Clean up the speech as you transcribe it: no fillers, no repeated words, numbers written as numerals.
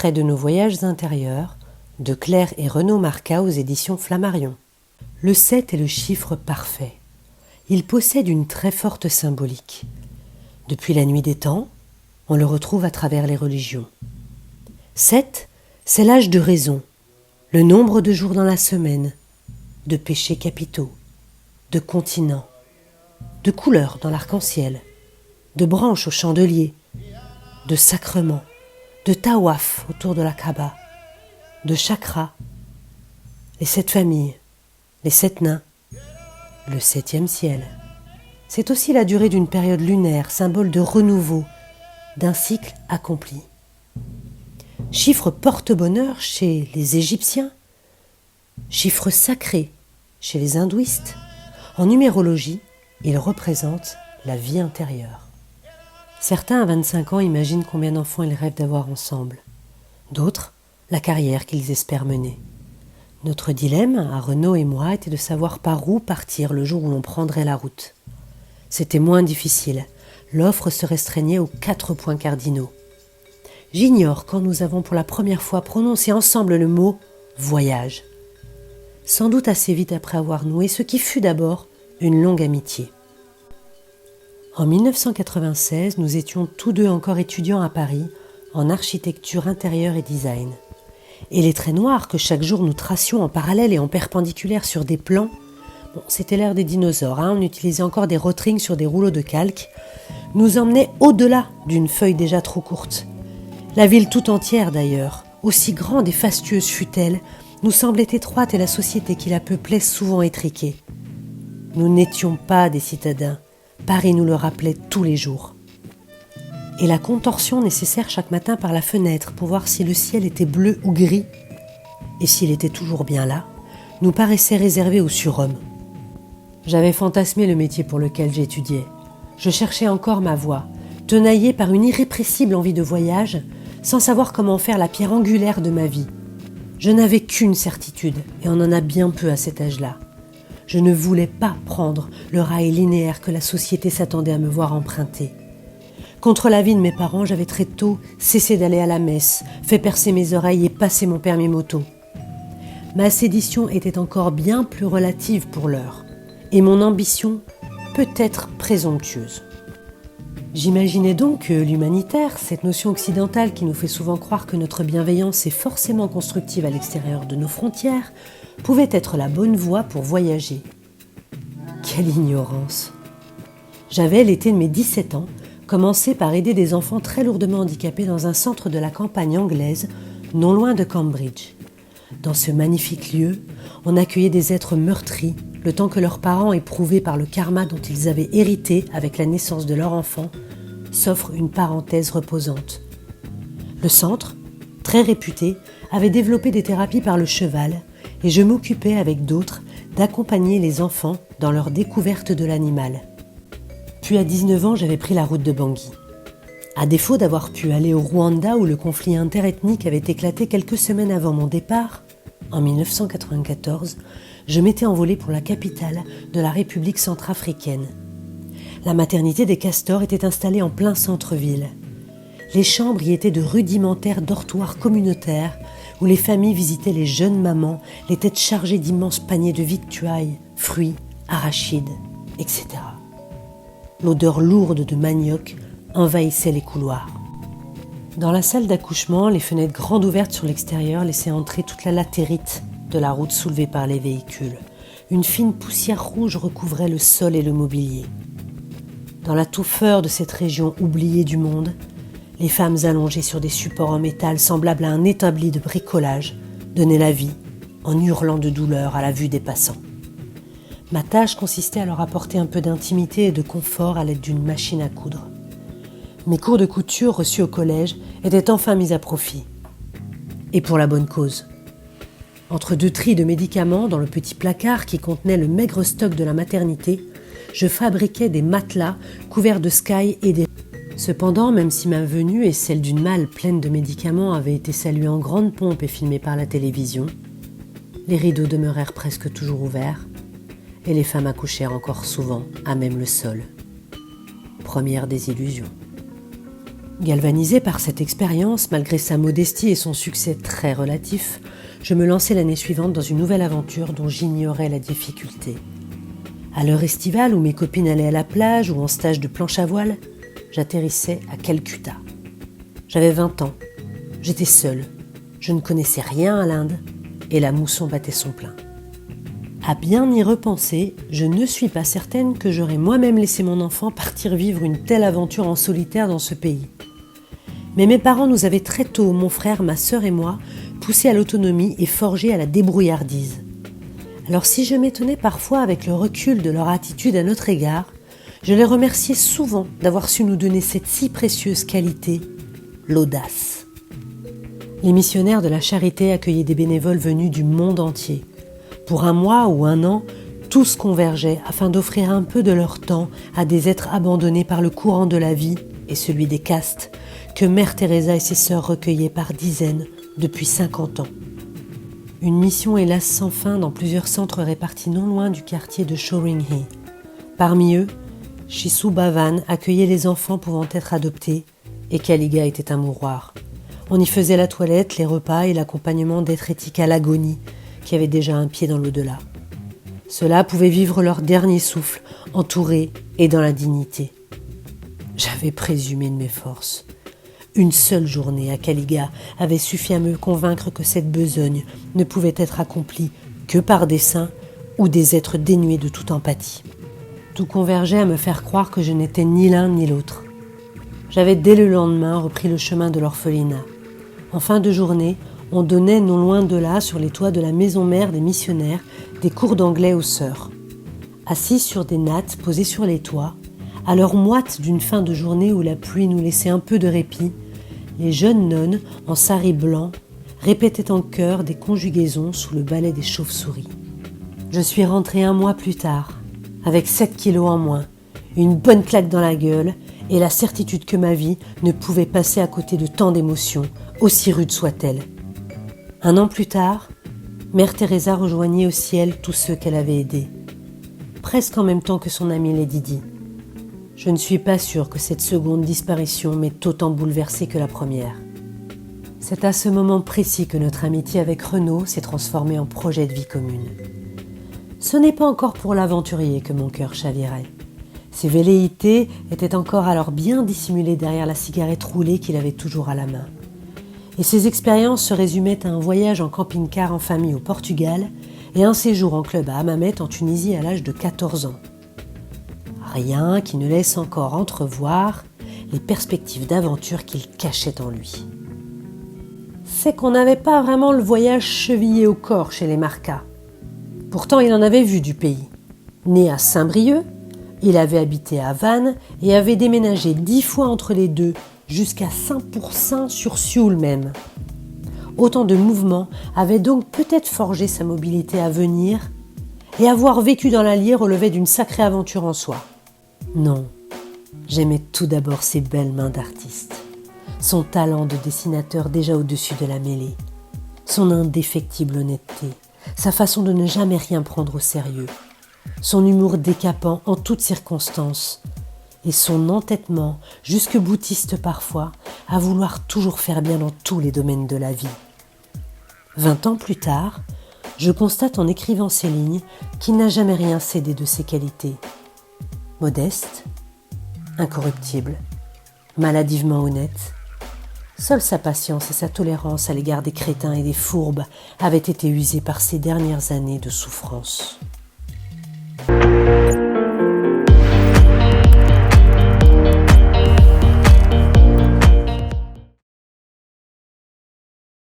extrait de nos voyages intérieurs de Claire et Renaud Marca aux éditions Flammarion. Le 7 est le chiffre parfait. Il possède une très forte symbolique. Depuis la nuit des temps, on le retrouve à travers les religions. 7, c'est l'âge de raison, le nombre de jours dans la semaine, de péchés capitaux, de continents, de couleurs dans l'arc-en-ciel, de branches au chandelier, de sacrements, de tawaf autour de la Kaaba, de chakras, les 7 familles, les 7 nains, le 7e ciel. C'est aussi la durée d'une période lunaire, symbole de renouveau, d'un cycle accompli. Chiffre porte-bonheur chez les Égyptiens, chiffre sacré chez les hindouistes. En numérologie, il représente la vie intérieure. Certains à 25 ans imaginent combien d'enfants ils rêvent d'avoir ensemble. D'autres, la carrière qu'ils espèrent mener. Notre dilemme, à Renaud et moi, était de savoir par où partir le jour où l'on prendrait la route. C'était moins difficile. L'offre se restreignait aux 4 points cardinaux. J'ignore quand nous avons pour la première fois prononcé ensemble le mot « voyage ». Sans doute assez vite après avoir noué ce qui fut d'abord une longue amitié. En 1996, nous étions tous deux encore étudiants à Paris en architecture intérieure et design. Et les traits noirs que chaque jour nous tracions en parallèle et en perpendiculaire sur des plans, c'était l'ère des dinosaures, on utilisait encore des rotrings sur des rouleaux de calque, nous emmenaient au-delà d'une feuille déjà trop courte. La ville tout entière d'ailleurs, aussi grande et fastueuse fut-elle, nous semblait étroite et la société qui la peuplait souvent étriquée. Nous n'étions pas des citadins, Paris nous le rappelait tous les jours. Et la contorsion nécessaire chaque matin par la fenêtre pour voir si le ciel était bleu ou gris, et s'il était toujours bien là, nous paraissait réservé aux surhommes. J'avais fantasmé le métier pour lequel j'étudiais. Je cherchais encore ma voie, tenaillée par une irrépressible envie de voyage, sans savoir comment faire la pierre angulaire de ma vie. Je n'avais qu'une certitude, et on en a bien peu à cet âge-là. Je ne voulais pas prendre le rail linéaire que la société s'attendait à me voir emprunter. Contre l'avis de mes parents, j'avais très tôt cessé d'aller à la messe, fait percer mes oreilles et passé mon permis moto. Ma sédition était encore bien plus relative pour l'heure, et mon ambition peut-être présomptueuse. J'imaginais donc que l'humanitaire, cette notion occidentale qui nous fait souvent croire que notre bienveillance est forcément constructive à l'extérieur de nos frontières, pouvait être la bonne voie pour voyager. Quelle ignorance! J'avais, l'été de mes 17 ans, commencé par aider des enfants très lourdement handicapés dans un centre de la campagne anglaise, non loin de Cambridge. Dans ce magnifique lieu, on accueillait des êtres meurtris, le temps que leurs parents, éprouvés par le karma dont ils avaient hérité avec la naissance de leur enfant, s'offrent une parenthèse reposante. Le centre, très réputé, avait développé des thérapies par le cheval, et je m'occupais avec d'autres d'accompagner les enfants dans leur découverte de l'animal. Puis à 19 ans, j'avais pris la route de Bangui. À défaut d'avoir pu aller au Rwanda où le conflit interethnique avait éclaté quelques semaines avant mon départ, en 1994, je m'étais envolée pour la capitale de la République centrafricaine. La maternité des castors était installée en plein centre-ville. Les chambres y étaient de rudimentaires dortoirs communautaires où les familles visitaient les jeunes mamans, les têtes chargées d'immenses paniers de victuailles, fruits, arachides, etc. L'odeur lourde de manioc envahissait les couloirs. Dans la salle d'accouchement, les fenêtres grandes ouvertes sur l'extérieur laissaient entrer toute la latérite de la route soulevée par les véhicules. Une fine poussière rouge recouvrait le sol et le mobilier. Dans la touffeur de cette région oubliée du monde, les femmes allongées sur des supports en métal semblables à un établi de bricolage donnaient la vie en hurlant de douleur à la vue des passants. Ma tâche consistait à leur apporter un peu d'intimité et de confort à l'aide d'une machine à coudre. Mes cours de couture reçus au collège étaient enfin mis à profit. Et pour la bonne cause. Entre 2 tris de médicaments dans le petit placard qui contenait le maigre stock de la maternité, je fabriquais des matelas couverts de sky et des... Cependant, même si ma venue et celle d'une malle pleine de médicaments avaient été saluées en grande pompe et filmées par la télévision, les rideaux demeurèrent presque toujours ouverts et les femmes accouchèrent encore souvent à même le sol. Première désillusion. Galvanisé par cette expérience, malgré sa modestie et son succès très relatif, je me lançai l'année suivante dans une nouvelle aventure dont j'ignorais la difficulté. À l'heure estivale où mes copines allaient à la plage ou en stage de planche à voile, j'atterrissais à Calcutta. J'avais 20 ans, j'étais seule, je ne connaissais rien à l'Inde et la mousson battait son plein. À bien y repenser, je ne suis pas certaine que j'aurais moi-même laissé mon enfant partir vivre une telle aventure en solitaire dans ce pays. Mais mes parents nous avaient très tôt, mon frère, ma sœur et moi, poussés à l'autonomie et forgés à la débrouillardise. Alors si je m'étonnais parfois avec le recul de leur attitude à notre égard, je les remerciais souvent d'avoir su nous donner cette si précieuse qualité, l'audace. Les missionnaires de la charité accueillaient des bénévoles venus du monde entier. Pour 1 mois ou 1 an, tous convergeaient afin d'offrir un peu de leur temps à des êtres abandonnés par le courant de la vie et celui des castes, que Mère Teresa et ses sœurs recueillaient par dizaines depuis 50 ans. Une mission hélas sans fin dans plusieurs centres répartis non loin du quartier de Shoringhi. Parmi eux, Shisu Bhavan accueillait les enfants pouvant être adoptés et Kaliga était un mouroir. On y faisait la toilette, les repas et l'accompagnement d'êtres éthiques à l'agonie qui avaient déjà un pied dans l'au-delà. Ceux-là pouvaient vivre leur dernier souffle, entourés et dans la dignité. J'avais présumé de mes forces. Une seule journée à Kaliga avait suffi à me convaincre que cette besogne ne pouvait être accomplie que par des saints ou des êtres dénués de toute empathie. Tout convergeait à me faire croire que je n'étais ni l'un ni l'autre. J'avais dès le lendemain repris le chemin de l'orphelinat. En fin de journée, on donnait non loin de là, sur les toits de la maison mère des missionnaires, des cours d'anglais aux sœurs. Assises sur des nattes posées sur les toits, à l'heure moite d'une fin de journée où la pluie nous laissait un peu de répit, les jeunes nonnes, en sari blanc, répétaient en chœur des conjugaisons sous le balai des chauves-souris. Je suis rentrée 1 mois plus tard, avec 7 kilos en moins, une bonne claque dans la gueule et la certitude que ma vie ne pouvait passer à côté de tant d'émotions, aussi rudes soient-elles. 1 an plus tard, Mère Teresa rejoignait au ciel tous ceux qu'elle avait aidés, presque en même temps que son amie Lady Di. Je ne suis pas sûre que cette seconde disparition m'ait autant bouleversée que la première. C'est à ce moment précis que notre amitié avec Renaud s'est transformée en projet de vie commune. Ce n'est pas encore pour l'aventurier que mon cœur chavirait. Ses velléités étaient encore alors bien dissimulées derrière la cigarette roulée qu'il avait toujours à la main. Et ses expériences se résumaient à un voyage en camping-car en famille au Portugal et un séjour en club à Hammamet en Tunisie à l'âge de 14 ans. Rien qui ne laisse encore entrevoir les perspectives d'aventure qu'il cachait en lui. C'est qu'on n'avait pas vraiment le voyage chevillé au corps chez les Marcas. Pourtant, il en avait vu du pays. Né à Saint-Brieuc, il avait habité à Vannes et avait déménagé 10 fois entre les deux, jusqu'à Saint-Pourçain-sur-Sioule même. Autant de mouvements avaient donc peut-être forgé sa mobilité à venir, et avoir vécu dans l'Allier relevait d'une sacrée aventure en soi. Non, j'aimais tout d'abord ses belles mains d'artiste, son talent de dessinateur déjà au-dessus de la mêlée, son indéfectible honnêteté, sa façon de ne jamais rien prendre au sérieux, son humour décapant en toutes circonstances, et son entêtement, jusque boutiste parfois, à vouloir toujours faire bien dans tous les domaines de la vie. 20 ans plus tard, je constate en écrivant ces lignes qu'il n'a jamais rien cédé de ses qualités. Modeste, incorruptible, maladivement honnête, seule sa patience et sa tolérance à l'égard des crétins et des fourbes avaient été usées par ces dernières années de souffrance.